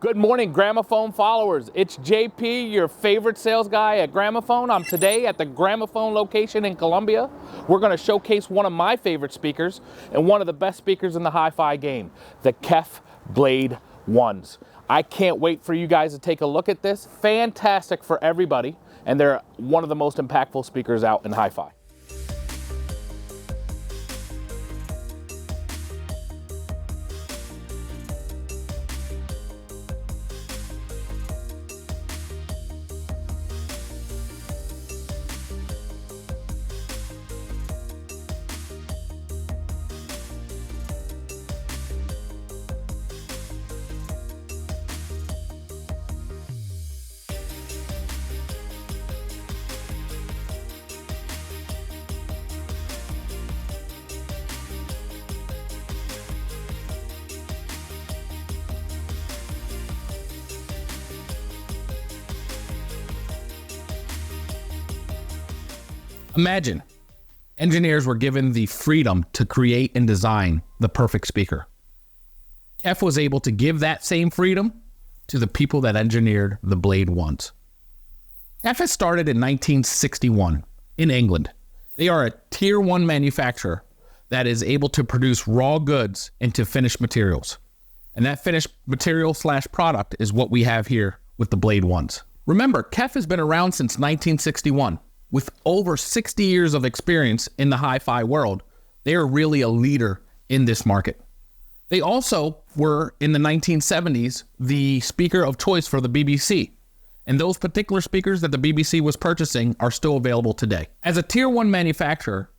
Good morning, Gramophone followers. It's JP, your favorite sales guy at Gramophone. I'm today at the Gramophone location in Columbia. We're going to showcase one of my favorite speakers and one of the best speakers in the hi-fi game, the KEF Blade Ones. I can't wait for you guys to take a look at this. Fantastic for everybody, and they're one of the most impactful speakers out in hi-fi. Imagine engineers were given the freedom to create and design the perfect speaker. KEF was able to give that same freedom to the people that engineered the Blade Ones. KEF has started in 1961 in England. They are a tier 1 manufacturer that is able to produce raw goods into finished materials. And that finished material / product is what we have here with the Blade Ones. Remember, KEF has been around since 1961. With over 60 years of experience in the hi-fi world, they are really a leader in this market. They also were, in the 1970s, the speaker of choice for the BBC. And those particular speakers that the BBC was purchasing are still available today. As a tier 1 manufacturer,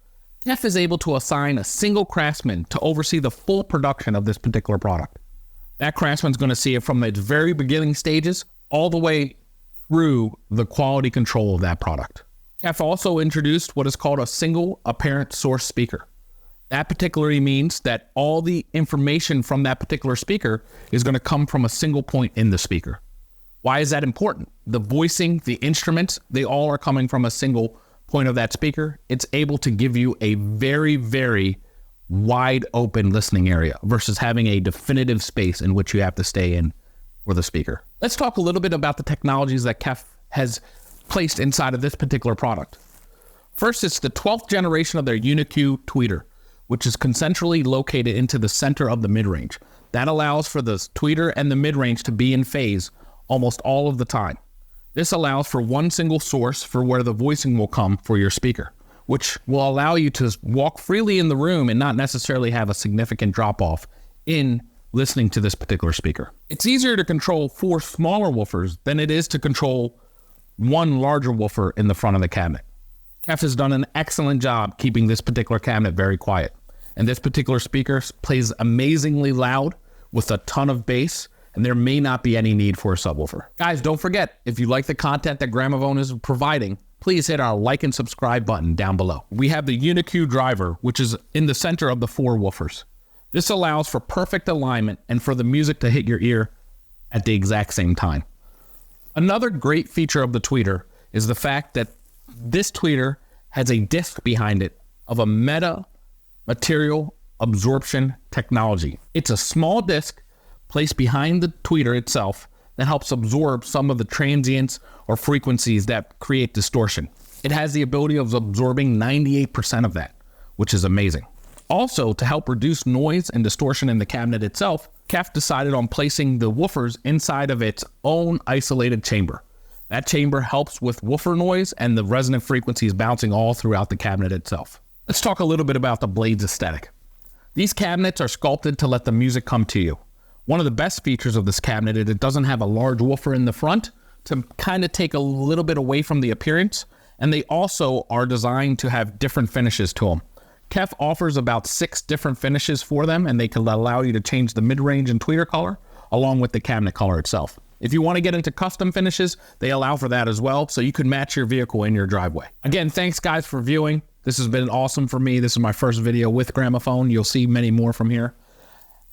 KEF is able to assign a single craftsman to oversee the full production of this particular product. That craftsman's going to see it from its very beginning stages all the way through the quality control of that product. KEF also introduced what is called a single apparent source speaker. That particularly means that all the information from that particular speaker is going to come from a single point in the speaker. Why is that important? The voicing, the instruments, they all are coming from a single point of that speaker. It's able to give you a very, very wide open listening area versus having a definitive space in which you have to stay in for the speaker. Let's talk a little bit about the technologies that KEF has placed inside of this particular product. First, it's the 12th generation of their Uni-Q Tweeter, which is concentrally located into the center of the mid-range. That allows for the tweeter and the mid-range to be in phase almost all of the time. This allows for one single source for where the voicing will come for your speaker, which will allow you to walk freely in the room and not necessarily have a significant drop-off in listening to this particular speaker. It's easier to control 4 smaller woofers than it is to control one larger woofer in the front of the cabinet. KEF has done an excellent job keeping this particular cabinet very quiet. And this particular speaker plays amazingly loud with a ton of bass, and there may not be any need for a subwoofer. Guys, don't forget, if you like the content that Gramophone is providing, please hit our like and subscribe button down below. We have the Uni-Q driver, which is in the center of the 4 woofers. This allows for perfect alignment and for the music to hit your ear at the exact same time. Another great feature of the tweeter is the fact that this tweeter has a disc behind it of a Metamaterial absorption technology. It's a small disc placed behind the tweeter itself that helps absorb some of the transients or frequencies that create distortion. It has the ability of absorbing 98% of that, which is amazing. Also, to help reduce noise and distortion in the cabinet itself, KEF decided on placing the woofers inside of its own isolated chamber. That chamber helps with woofer noise and the resonant frequencies bouncing all throughout the cabinet itself. Let's talk a little bit about the Blade's aesthetic. These cabinets are sculpted to let the music come to you. One of the best features of this cabinet is it doesn't have a large woofer in the front to kind of take a little bit away from the appearance, and they also are designed to have different finishes to them. KEF offers about 6 different finishes for them, and they can allow you to change the mid-range and tweeter color along with the cabinet color itself. If you want to get into custom finishes, they allow for that as well, so you can match your vehicle in your driveway. Again, thanks guys for viewing. This has been awesome for me. This is my first video with Gramophone. You'll see many more from here.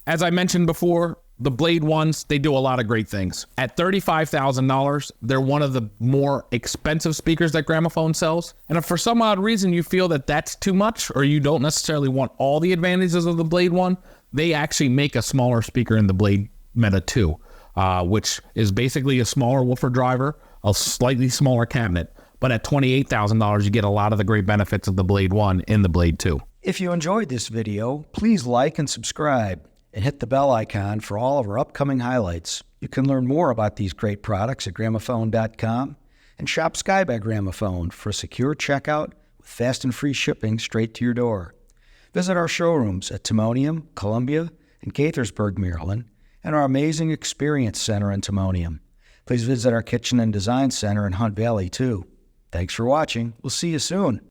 As I mentioned before, the Blade Ones, they do a lot of great things. At $35,000, they're one of the more expensive speakers that Gramophone sells. And if for some odd reason you feel that that's too much, or you don't necessarily want all the advantages of the Blade One, they actually make a smaller speaker in the Blade Meta 2. which is basically a smaller woofer driver, a slightly smaller cabinet. But at $28,000, you get a lot of the great benefits of the Blade One in the Blade 2. If you enjoyed this video, please like and subscribe and hit the bell icon for all of our upcoming highlights. You can learn more about these great products at Gramophone.com and shop Sky by Gramophone for a secure checkout with fast and free shipping straight to your door. Visit our showrooms at Timonium, Columbia, and Gaithersburg, Maryland, and our amazing Experience Center in Timonium. Please visit our Kitchen and Design Center in Hunt Valley, too. Thanks for watching. We'll see you soon.